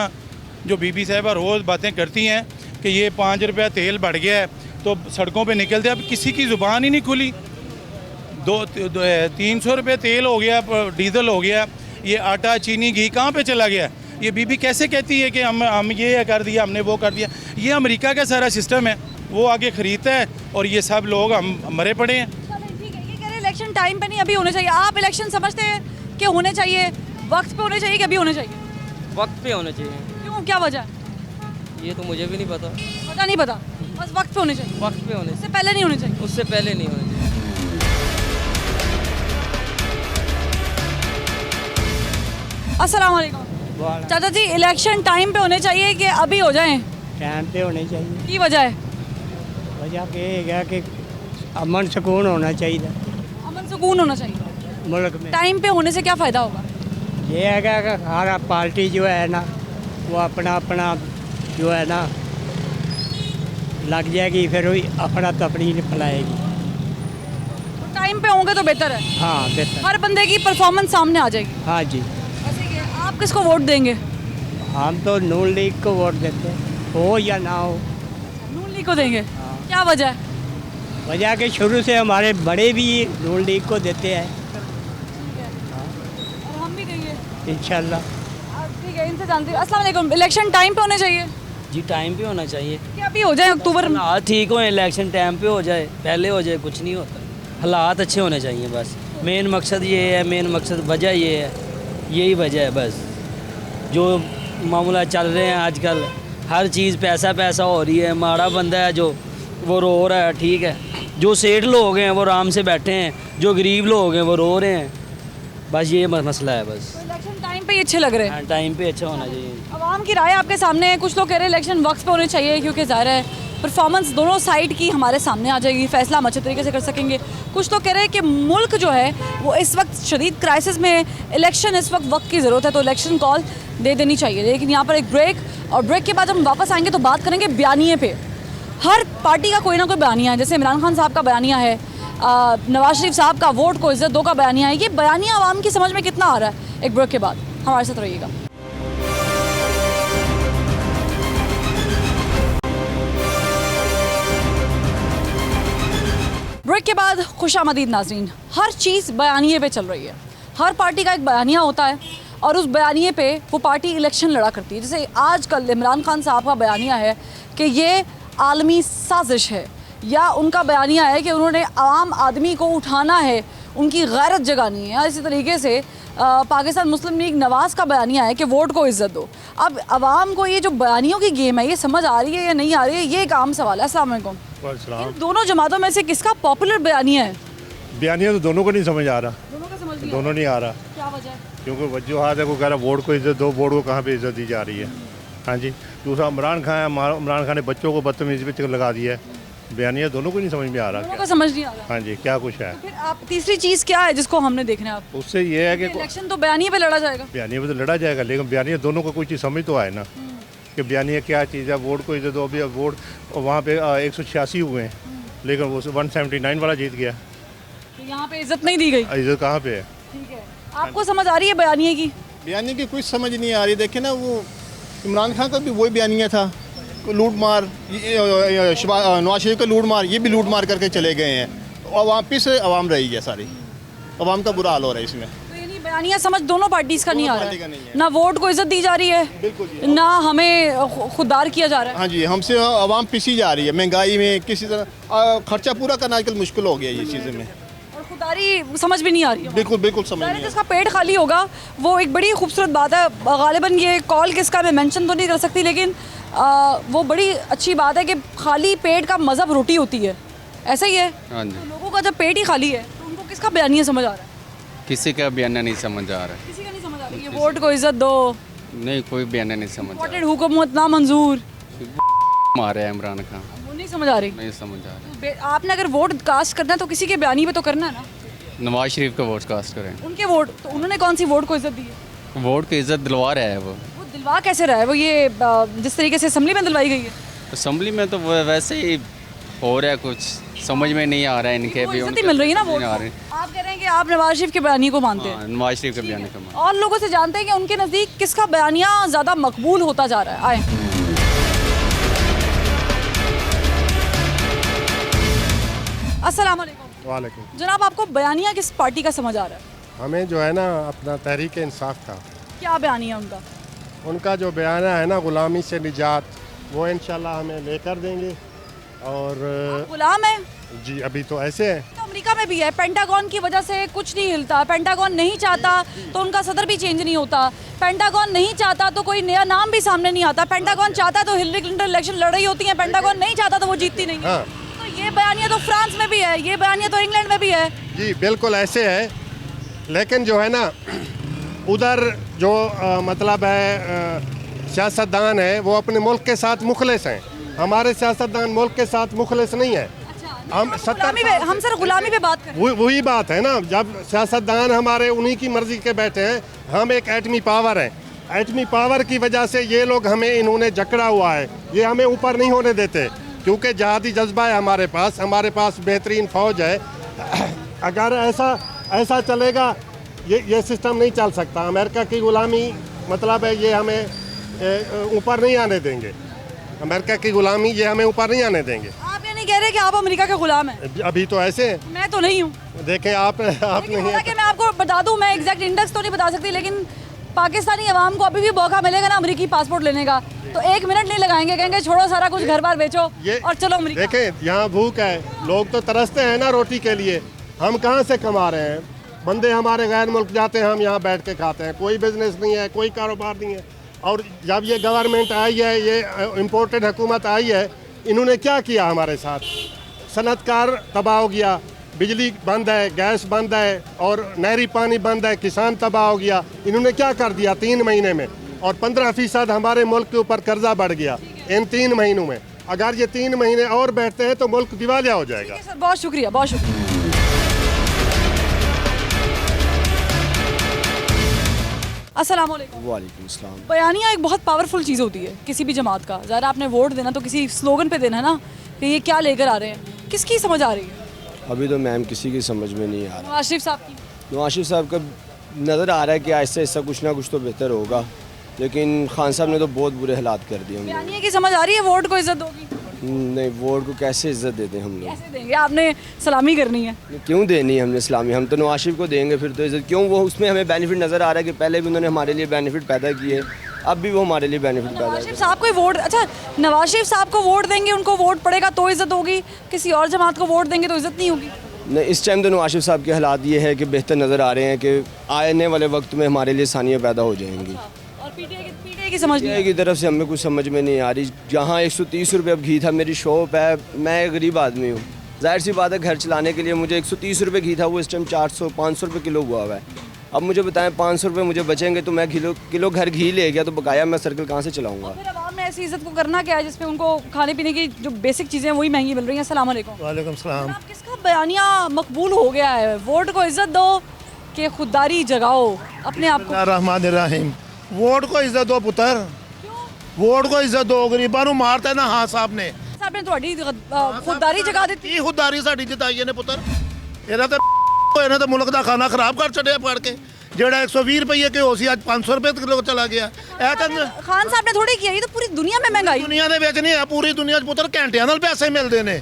जो बीबी साहिबा रोज़ बातें करती हैं कि ये 5 रुपया तेल बढ़ गया है तो सड़कों पे निकलते। अब किसी की ज़ुबान ही नहीं खुली। 300 रुपये तेल हो गया, डीजल हो गया, ये आटा चीनी घी कहाँ पे चला गया? ये बीबी कैसे कहती है कि हम ये कर दिया, हमने वो कर दिया? ये अमेरिका का सारा सिस्टम है, वो आगे ख़रीदता है और ये सब लोग हम मरे पड़े हैं। ठीक है, ये कह रहे इलेक्शन टाइम पे नहीं अभी होने चाहिए। आप इलेक्शन समझते हैं कि होने चाहिए, वक्त पे होने चाहिए कि अभी होने चाहिए? वक्त पे होने चाहिए। क्यों, क्या वजह? ये तो मुझे भी नहीं पता। नहीं पता, बस वक्त पे होने चाहिए। वक्त पे होने, उससे पहले नहीं होने चाहिए। उससे पहले नहीं होने चाहिए। अस्सलाम वालेकुम। चाचा जी, इलेक्शन टाइम पे होने चाहिए कि अभी हो जाएं? टाइम पे होने चाहिए। की वजह है? वजह ये है कि अमन सुकून होना चाहिए, अमन सुकून होना चाहिए मुल्क में। टाइम पे होने से क्या फ़ायदा होगा? ये है कि हर पार्टी जो है ना वो अपना अपना जो है ना लग जाएगी, फिर वही अपना तपनी फैलाएगी। तो टाइम पे होंगे तो बेहतर है। हाँ बेहतर। हर बंदे की परफॉर्मेंस सामने आ जाएगी। हाँ जी। ऐसे ही है। आप किसको वोट देंगे? हम तो नून लीग को वोट देते हैं, हो या ना हो। नून लीग को देंगे? क्या वजह है? वजह के शुरू से हमारे बड़े भी नून लीग को देते हैं। और हम भी देंगे इंशाल्लाह। ठीक है, इनसे जानती हूँ। अस्सलाम वालेकुम। इलेक्शन टाइम पे होने चाहिए जी टाइम पे होना चाहिए। कि अभी हो जाए अक्टूबर में? हालात ठीक हो, इलेक्शन टाइम पे हो जाए, पहले हो जाए कुछ नहीं होता। हालात अच्छे होने चाहिए बस। मेन मकसद ये है, मेन मकसद वजह ये है, यही वजह है बस। जो मामला चल रहे हैं आजकल, हर चीज़ पैसा पैसा हो रही है। माड़ा बंदा है जो वो रो रहा है, ठीक है। जो सेठ लोग हैं वो आराम से बैठे हैं, जो गरीब लोग हैं वो रो रहे हैं। बस ये मसला है बस। इलेक्शन टाइम पे ही अच्छे लग रहे हैं। टाइम पे अच्छा होना चाहिए। आवाम की राय आपके सामने है। कुछ लोग कह रहे हैं इलेक्शन वक्त पे होने चाहिए क्योंकि ज़ाहिर है परफॉर्मेंस दोनों साइड की हमारे सामने आ जाएगी, फैसला हम अच्छे तरीके से कर सकेंगे। कुछ लोग कह रहे हैं कि मुल्क जो है वो इस वक्त शदीद क्राइसिस में है, इलेक्शन इस वक्त की ज़रूरत है, तो इलेक्शन कॉल दे देनी चाहिए। लेकिन यहाँ पर एक ब्रेक, और ब्रेक के बाद हम वापस आएंगे तो बात करेंगे बयानिए पे। हर पार्टी का कोई ना कोई बयानिया है, जैसे इमरान खान साहब का बयानिया है, नवाज शरीफ साहब का वोट को इज्जत दो का बयानिया है। ये बयानिया आवाम की समझ में कितना आ रहा है? एक ब्रेक के बाद हमारे साथ रहिएगा। ब्रेक के बाद खुशामदीद नाज़रीन। हर चीज़ बयानिए पे चल रही है। हर पार्टी का एक बयानिया होता है और उस बयानिए पे वो पार्टी इलेक्शन लड़ा करती है। जैसे आजकल इमरान खान साहब का बयानिया है कि ये आलमी साजिश है, या उनका बयानिया है कि उन्होंने आम आदमी को उठाना है, उनकी गैरत जगानी है। इसी तरीके से पाकिस्तान मुस्लिम लीग नवाज़ का बयानिया है कि वोट को इज़्ज़त दो। अब आवाम को ये जो बयानियों की गेम है ये समझ आ रही है या नहीं आ रही है, ये एक आम सवाल है। अस्सलाम वालेकुम। इन दोनों जमातों में से किसका पॉपुलर बयानिया है? बयानिया तो दोनों को नहीं समझ आ रहा। दोनों का समझ नहीं दोनों नहीं आ रहा। क्या वजह है? क्योंकि वजूहात है, को कह रहा वोट को इज्जत दो, वोट को कहाँ पे इज्जत दी जा रही है। हाँ जी। दूसरा इमरान खान ने बच्चों को बदतमीजी पे लगा दिया है। बयानिया दोनों को नहीं समझ में आ रहा। दोनों का समझ नहीं आ रहा। हाँ जी, क्या कुछ है। फिर आप तीसरी चीज़ क्या है जिसको हमने देखना है? आप उससे ये है कि इलेक्शन तो बयानिए पे लड़ा जाएगा। बयानिया पे तो लड़ा जाएगा, लेकिन बयानिया दोनों को कोई चीज़ समझ तो आए ना कि बयानिया क्या चीज़ है। वोट को इज्जत दो। अभी वोट वहाँ पे 186 हुए हैं, लेकिन वो 179 वाला जीत गया। तो यहाँ पे इज्जत नहीं दी गई। इज्जत कहाँ पे है? ठीक है, आपको समझ आ रही है बयानिए की? बयानिया की कुछ समझ नहीं आ रही। देखिए ना, वो इमरान खान का भी वही बयानिया था, लूट मार, नवाज शरीफ का लूट मार, ये भी लूट मार करके चले गए हैं। अवाम पे से अवाम रही है सारी, अवाम का बुरा हाल हो रहा है इसमें। तो यानी बयानिया समझ दोनों पार्टीज का नहीं आ रहा है। ना वोट को इज्जत दी जा रही है, ना हमें खुददार किया जा रहा है। हाँ जी, हमसे अवाम पिसी जा रही है महंगाई में। किसी तरह खर्चा पूरा करना आजकल मुश्किल हो गया ये चीज़ें में। और खुददारी समझ में नहीं आ रही है। बिल्कुल बिल्कुल समझ नहीं। जिसका पेट खाली होगा वो एक बड़ी खूबसूरत बात है। गालिबन ये कॉल किसका मैं मेंशन तो नहीं कर सकती, लेकिन वो बड़ी अच्छी बात है कि खाली पेट का मज़हब रोटी होती है। ऐसा ही है। हाँ जी। तो लोगों का जब पेट ही खाली है तो उनको किसका बयानिया समझ आ रहा है? किसी का बयाना नहीं समझ आ रहा है। किसी का नहीं समझ आ रही है। वोट को इज्जत दो, नहीं कोई बयाना नहीं समझ आ इम्पोर्टेड हुकूमत ना मंजूर, मारा है इमरान खान, वो नहीं समझ आ रही। नहीं समझ आ रहा। आपने अगर वोट कास्ट करना है तो किसी के बयानी पे तो करना है ना। नवाज शरीफ का वोट कास्ट करें। उनके वोट तो उन्होंने कौन सी वोट को इज्जत दी है? वोट की इज्जत दिलवा रहा है वो दिलवा कैसे रहा है? वो ये जिस तरीके से असम्बली में दिलवाई गई है। असम्बली में तो वैसे ही हो रहा है, कुछ समझ में नहीं आ रहा है इनके भी। इज्जत ही मिल रही है ना वोट को। आप कह रहे हैं कि आप नवाज शरीफ के बयानी को मानते हैं। नवाज शरीफ के बयानी को। और लोगों से जानते हैं कि उनके नज़दीक किसका बयानिया ज़्यादा मकबूल होता जा रहा है। आए अस्सलाम वालेकुम। वालेकुम। जनाब, आपको बयानिया किस पार्टी का समझ आ रहा है? हमें जो है ना अपना तहरीक इंसाफ का। क्या बयानिया उनका? उनका जो बयान है ना गुलामी से निजात, वो इंशाल्लाह हमें लेकर देंगे। और गुलाम है जी, अभी तो ऐसे है। तो अमेरिका में भी है, पेंटागन की वजह से कुछ नहीं हिलता। पेंटागन नहीं चाहता तो उनका सदर भी चेंज नहीं होता। पेंटागन नहीं चाहता तो कोई नया नाम भी सामने नहीं आता। पेंटागन चाहता तो हिलरी क्लिंटन इलेक्शन लड़ रही होती है, पेंटागन नहीं चाहता तो वो जीतती नहीं है। तो ये बयानिया तो फ्रांस में भी है, ये बयानिया तो इंग्लैंड में भी है। जी बिल्कुल ऐसे है, लेकिन जो है ना उधर जो मतलब है सियासतदान है वो अपने मुल्क के साथ मुखलिस हैं। हमारे सियासतदान मुल्क के साथ मुखलिस नहीं है। हम सर गुलामी पे बात कर रहे हैं। वही बात है ना, जब सियासतदान हमारे उन्हीं की मर्जी के बैठे हैं। हम एक एटमी पावर हैं, एटमी पावर की वजह से ये लोग हमें इन्होंने जकड़ा हुआ है, ये हमें ऊपर नहीं होने देते क्योंकि जहादी जज्बा है हमारे पास बेहतरीन फ़ौज है। अगर ऐसा चलेगा ये सिस्टम नहीं चल सकता। अमेरिका की गुलामी मतलब है ये हमें ऊपर नहीं आने देंगे। अमेरिका की गुलामी ये हमें ऊपर नहीं आने देंगे। आप ये नहीं कह रहे कि आप अमेरिका के गुलाम हैं? अभी तो ऐसे हैं। मैं तो नहीं हूँ। देखें आप नहीं है। कि मैं आपको बता दूँ, मैं एग्जैक्ट इंडेक्स तो नहीं बता सकती, लेकिन पाकिस्तानी अवाम को अभी भी मौका मिलेगा ना अमेरिकी पासपोर्ट लेने का, तो 1 मिनट नहीं लगाएंगे, कहेंगे छोड़ो सारा कुछ, घर बार बेचो और चलो अमेरिका। देखें यहाँ भूख है, लोग तो तरसते हैं ना रोटी के लिए। हम कहाँ से कमा रहे हैं? बंदे हमारे गैर मुल्क जाते हैं, हम यहाँ बैठ के खाते हैं। कोई बिजनेस नहीं है, कोई कारोबार नहीं है। और जब ये गवर्नमेंट आई है, ये इम्पोर्टेड हुकूमत आई है, इन्होंने क्या किया हमारे साथ? सनतकार तबाह हो गया, बिजली बंद है, गैस बंद है और नहरी पानी बंद है, किसान तबाह हो गया। इन्होंने क्या कर दिया 3 महीने में? और 15% हमारे मुल्क के ऊपर कर्जा बढ़ गया इन 3 महीनों में। अगर ये 3 महीने और बैठते हैं तो मुल्क दिवालिया हो जाएगा। सर बहुत शुक्रिया, बहुत शुक्रिया। अस्सलाम वालेकुम। वालेकुम अस्सलाम। बयानिया एक बहुत पावरफुल चीज़ होती है किसी भी जमात का। ज़रा आपने वोट देना तो किसी स्लोगन पे देना है ना कि ये क्या लेकर आ रहे हैं, किसकी समझ आ रही है? अभी तो मैम किसी की समझ में नहीं आ रहा। नवाज शरीफ साहब की? नवाज शरीफ साहब का नज़र आ रहा है कि आहिस्ता आहिस्ता कुछ ना कुछ तो बेहतर होगा, लेकिन खान साहब ने तो बहुत बुरे हालात कर दिए। बयानिया की समझ आ रही है वोट को इज्जत दोगी? नहीं, वोट को कैसे इज्जत देते हम लोग? कैसे देंगे? आपने सलामी करनी है। क्यों देनी है हमने सलामी? हम तो नवाज शरीफ को देंगे फिर तो इज्जत। क्यों? वो उसमें हमें बेनिफिट नज़र आ रहा है कि पहले भी उन्होंने हमारे लिए बेनिफिट पैदा किए, अब भी वो हमारे लिए बेनिफिट पैदा नवाज शरीफ साहब को वोट, अच्छा नवाज शरीफ साहब को वोट देंगे, उनको वोट पड़ेगा तो इज्जत होगी, किसी और जमात को वोट देंगे तो इज्जत नहीं होगी? नहीं, इस टाइम तो नवाज शरीफ साहब के हालात ये है कि बेहतर नज़र आ रहे हैं कि आने वाले वक्त में हमारे लिए आसानियाँ पैदा हो जाएंगी। और पीटीआई की समझ नहीं की तरफ से हमें कुछ समझ में नहीं आ रही। जहाँ 130 रुपये अब घी था, मेरी शॉप है, मैं एक गरीब आदमी हूँ, जाहिर सी बात है घर चलाने के लिए मुझे 130 रुपये घी था, वो इस टाइम 400-500 रुपये किलो हुआ है। अब मुझे बताएं 500 रुपये मुझे बचेंगे तो मैं किलो घर घी ले गया तो बकाया मैं सर्कल कहाँ से चलाऊँगा? फिर आवाम में ऐसी इज्जत को करना क्या है जिसमें उनको खाने पीने की जो बेसिक चीज़ें हैं वही महंगी मिल रही हैं? अस्सलाम वालेकुम। वालेकुम सलाम। किसका बयानिया मकबूल हो गया है, वोट को इज्जत दो कि खुददारी जगाओ अपने आप को? रहमान रहीम, वोट को इज्जत दो पुत्र, वोट को इज्जत दो। गरीबां नूं मारता है ना हाँ साहब ने खुददारी जगा दी। की खुददारी साडी जिताई ने पुत्र, ਇਹਨਾਂ ਤਾਂ ਮੁਲਕ ਦਾ ਖਾਣਾ ਖਰਾਬ ਕਰ ਛੱਡਿਆ ਫੜ ਕੇ। ਜਿਹੜਾ 120 ਰੁਪਏ ਘਿਓ ਸੀ ਅੱਜ 500 ਰੁਪਏ ਕਿਲੋ ਚਲਾ ਗਿਆ। ਇਹ ਤਾਂ ਖਾਨ ਸਾਹਿਬ ਨੇ ਥੋੜੀ किया, ये तो पूरी दुनिया में महंगाई। ਦੁਨੀਆ ਦੇ ਵਿੱਚ ਨਹੀਂ ਹੈ, ਪੂਰੀ ਦੁਨੀਆ 'ਚ ਪੁੱਤਰ ਘੰਟਿਆਂ ਨਾਲ ਪੈਸੇ ਮਿਲਦੇ ਨੇ।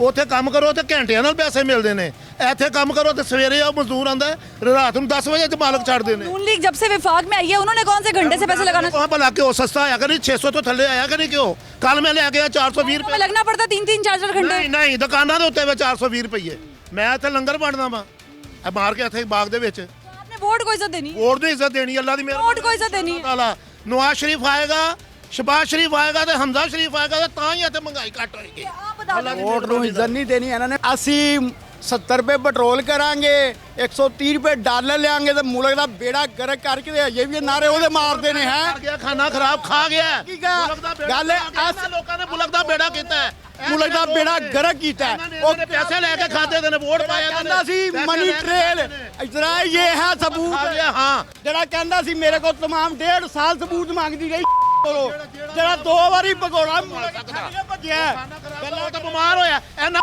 ਉੱਥੇ ਕੰਮ ਕਰੋ ਤੇ ਘੰਟਿਆਂ ਨਾਲ ਪੈਸੇ ਮਿਲਦੇ ਨੇ, ਇੱਥੇ ਕੰਮ ਕਰੋ ਤੇ ਸਵੇਰੇ ਆ ਮਜ਼ਦੂਰ ਆਂਦਾ ਰਾਤ ਨੂੰ 10 ਵਜੇ ਤੇ ਮਾਲਕ ਛੱਡਦੇ ਨੇ। नून लीग जब से विफाक में आई है उन्होंने कौन से घंटे से पैसे लगाना? वहाँ भला घ्यो सस्ता आया करी, 600 तो थल्ले आया करी घ्यो। कल मैं ले गया 420 रुपए लगना पड़ता 3-3 4-4 घंटे। नहीं दुकाना ਦੇ ਉੱਤੇ 420 ਰੁਪਏ। ਮੈਂ ਇੱਥੇ ਲੰਗਰ ਵੰਡਦਾ ਵਾਂ ਮਾਰ ਕੇ ਇੱਥੇ ਬਾਗ ਦੇ ਵਿੱਚ। आपने वोट को इज्जत देनी? वोट को इज्जत देनी, अल्लाह दी मेहरबानी। वोट को इज्जत देनी है। नवाज शरीफ आएगा, शहबाज शरीफ आएगा ਤੇ ਹਮਜ਼ਾ ਸ਼ਰੀਫ ਆਏਗਾ ਤਾਂ ਹੀ ਇੱਥੇ ਮਹਿੰਗਾਈ ਘੱਟ ਹੋਏਗੀ। वोट ਨੂੰ ਇੱਜ਼ਤ ਨਹੀਂ ਦੇਣੀ ਇਹਨਾਂ ਨੇ। ਅਸੀਂ 70 ਰੁਪਏ ਪੈਟਰੋਲ ਕਰਾਂਗੇ, 130 ਰੁਪਏ ਡਾਲਰ ਲਿਆਂਗੇ ਤੇ ਮੁਲਕ ਦਾ ਬੇੜਾ ਗਰਕ ਕਰਕੇ ਤੇ ਅਜੇ ਵੀ ਨਾਰੇ ਉਹਦੇ ਮਾਰਦੇ ਨੇ। ਹੈ ਖਾਣਾ ਖਰਾਬ ਖਾ ਗਿਆ ਗੱਲ ਲੋਕਾਂ ਨੇ ਮੁਲਕ ਦਾ ਬੇੜਾ ਕੀਤਾ ਹੈ, ਮੁਲਕ ਦਾ ਬੇੜਾ ਗਰਕ ਕੀਤਾ ਹੈ। ਉਹ ਪੈਸੇ ਲੈ ਕੇ ਖਾਦੇ ਨੇ, ਵੋਟ ਪਾਇਆ ਕਹਿੰਦਾ ਸੀ ਮਨੀ ਟ੍ਰੇਲ ਇਤਨਾ ਇਹ ਹੈ ਸਬੂਤ। ਹਾਂ ਜਿਹੜਾ ਕਹਿੰਦਾ ਸੀ ਮੇਰੇ ਕੋਲ तमाम 1.5 ਸਾਲ ਸਬੂਤ ਮੰਗਦੀ ਰਹੀ ਕੋਲੋਂ, ਜਿਹੜਾ 2 ਵਾਰੀ ਭਗੌੜਾ ਭੱਜਿਆ ਪਹਿਲਾਂ ਤਾਂ ਬਿਮਾਰ ਹੋਇਆ। ਇਹਨਾਂ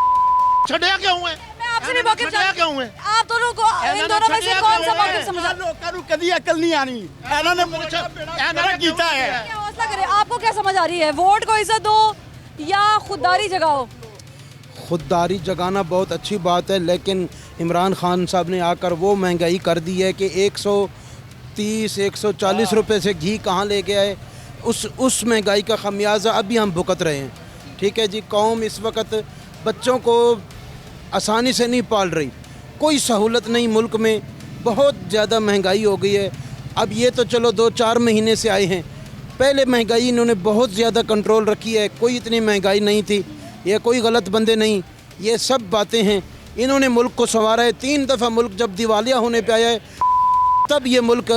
ਛੱਡਿਆ ਕਿਉਂ ਹੈ? आपसे भी वाकिफ क्यों है? आप दोनों को इन दोनों में से कौन सा वाकिफ समझा? लोगों को कभी अकल नहीं आनी, ਇਹਨਾਂ ਨੇ ਕੀਤਾ है। क्या हौसला करे? आपको क्या समझ आ रही है, वोट को इज्जत दो या खुददारी जगाओ? खुददारी जगाना बहुत अच्छी बात है, लेकिन इमरान खान साहब ने आकर वो महंगाई कर दी है कि 130-140 रुपए से घी कहाँ ले के आए। उस महंगाई का खमियाजा अभी हम भुगत रहे हैं। ठीक है जी, कौम इस वक्त बच्चों को आसानी से नहीं पाल रही, कोई सहूलत नहीं मुल्क में, बहुत ज़्यादा महंगाई हो गई है। अब ये तो चलो 2-4 महीने से आए हैं, पहले महंगाई इन्होंने बहुत ज़्यादा कंट्रोल रखी है, कोई इतनी महंगाई नहीं थी, ये कोई गलत बंदे नहीं, ये सब बातें हैं। इन्होंने मुल्क को संवारा है, 3 दफ़ा मुल्क जब दिवालिया होने पे आया है तब ये मुल्क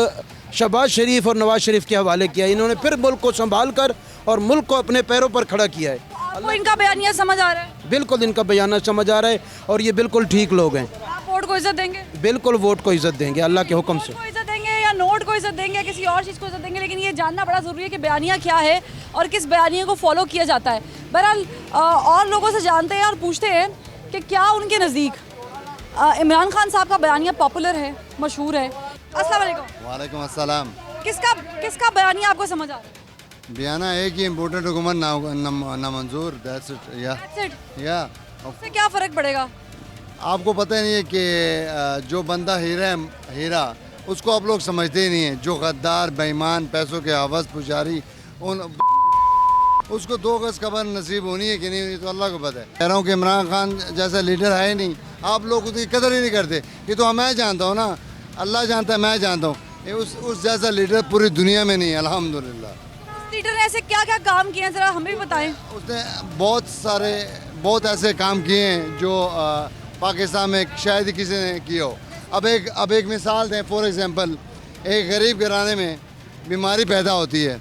शहबाज शरीफ और नवाज शरीफ के हवाले किया। इन्होंने फिर मुल्क को संभाल कर और मुल्क को अपने पैरों पर खड़ा किया है। आपको इनका बयानिया समझ आ रहा है? बिल्कुल इनका बयाना समझ आ रहा है और ये बिल्कुल ठीक लोग हैं। आप वोट को इज्जत देंगे? बिल्कुल वोट को इज्जत देंगे अल्लाह के हुक्म से। को इज्जत देंगे या नोट को इज्जत देंगे या किसी और चीज़ को इज्जत देंगे, लेकिन ये जानना बड़ा ज़रूरी है कि बयानिया क्या है और किस बयानिया को फॉलो किया जाता है। बहरहाल और लोगों से जानते हैं और पूछते हैं कि क्या उनके नज़दीक इमरान खान साहब का बयानिया पॉपुलर है, मशहूर है। अस्सलाम वालेकुम। वालेकुम अस्सलाम। किसका बयानिया आपको समझ आ रहा है? बयाना एक ही इम्पोर्टेंट हुकूमत नामंजूर, दैट्स इट या उससे क्या फ़र्क पड़ेगा? आपको पता ही नहीं है कि जो बंदा हीरा है, हीरा उसको आप लोग समझते ही नहीं है। जो गद्दार, बेईमान, पैसों के हवस पुजारी, उन उसको 2 गज कबर नसीब होनी है कि नहीं, ये तो अल्लाह को पता है। कह रहा हूँ कि इमरान खान जैसा लीडर है ही नहीं। आप लोग उसकी कदर ही नहीं करते। ये तो मैं जानता हूँ ना, अल्लाह जानता है, मैं जानता हूँ। उस जैसा लीडर पूरी दुनिया में नहीं है अल्हम्दुलिल्लाह। लीडर ने ऐसे क्या क्या काम किए हैं, ज़रा हमें भी बताएं। उसने बहुत ऐसे काम किए हैं जो पाकिस्तान में शायद ही किसी ने किया हो। अब एक मिसाल दें, फॉर एग्जांपल, एक गरीब घराने में बीमारी पैदा होती है,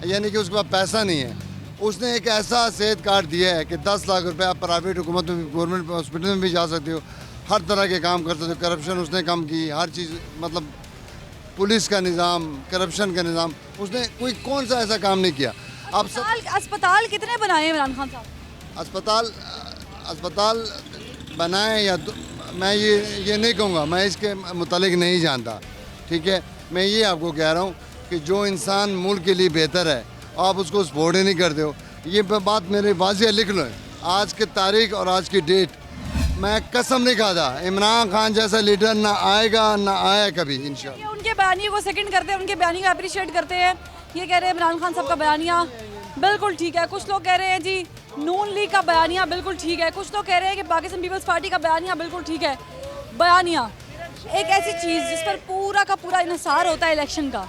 यानी कि उसके पास पैसा नहीं है। उसने एक ऐसा सेहत कार्ड दिया है कि 10 लाख रुपए आप प्राइवेट हुकूमत में, गवर्नमेंट हॉस्पिटल में भी जा सकते हो, हर तरह के काम कर सकते हो। करप्शन उसने कम की, हर चीज़, मतलब पुलिस का निज़ाम, करप्शन का निज़ाम, उसने कोई कौन सा ऐसा काम नहीं किया। अब अस्पताल कितने बनाए इमरान खान साहब? अस्पताल बनाए या मैं ये नहीं कहूँगा, मैं इसके मुतालिक नहीं जानता, ठीक है। मैं ये आपको कह रहा हूँ कि जो इंसान मुल्क के लिए बेहतर है आप उसको सपोर्ट ही नहीं करते हो। ये बात मेरे वाज़ेह लिख लो, आज की तारीख और आज की डेट, मैं कसम नहीं खाता इमरान खान जैसा लीडर ना आएगा ना आया कभी इंशाल्लाह। उनके बयानिया को सेकंड करते हैं, उनके बयानिया को अप्रिशिएट करते हैं। ये कह रहे हैं इमरान खान साहब का बयानिया बिल्कुल ठीक है। कुछ लोग कह रहे हैं जी नून लीग का बयानिया बिल्कुल ठीक है। कुछ लोग कह रहे हैं कि पाकिस्तान पीपल्स पार्टी का बयानिया बिल्कुल ठीक है। बयानिया एक ऐसी चीज़ जिस पर पूरा का पूरा इन्हिसार होता है इलेक्शन का।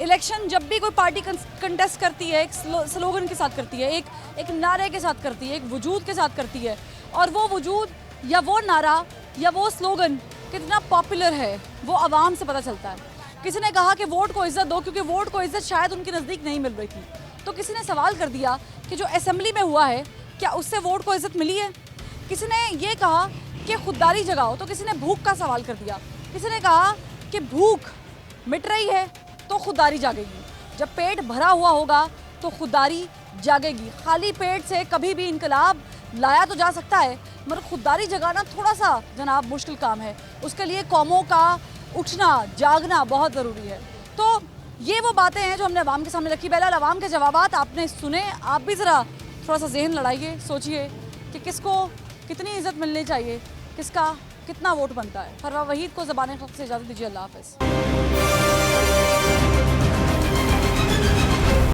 इलेक्शन जब भी कोई पार्टी कंटेस्ट करती है, एक स्लोगन के साथ करती है, एक नारे के साथ करती है, एक वजूद के साथ करती है, और वो वजूद या वो नारा या वो स्लोगन कितना पॉपुलर है वो आवाम से पता चलता है। किसी ने कहा कि वोट को इज़्ज़त दो, क्योंकि वोट को इज़्ज़त शायद उनके नज़दीक नहीं मिल रही थी। तो किसी ने सवाल कर दिया कि जो असेंबली में हुआ है क्या उससे वोट को इज़्ज़त मिली है। किसी ने ये कहा कि खुददारी जगाओ, तो किसी ने भूख का सवाल कर दिया। किसी ने कहा कि भूख मिट रही है तो खुददारी जागेगी, जब पेट भरा हुआ होगा तो खुददारी जागेगी। खाली पेट से कभी भी इनकलाब लाया तो जा सकता है, मगर खुददारी जगाना थोड़ा सा जनाब मुश्किल काम है। उसके लिए कौमों का उठना जागना बहुत ज़रूरी है। तो ये वो बातें हैं जो हमने आवाम के सामने रखी। बहरहाल आवाम के जवाबात आपने सुने, आप भी ज़रा थोड़ा सा जहन लड़ाइए, सोचिए कि किसको कितनी इज़्ज़त मिलनी चाहिए, किसका कितना वोट बनता है। फरवा वहीद को ज़बान ख़त से इजाज़त दीजिए। अल्लाह हाफ़िज़।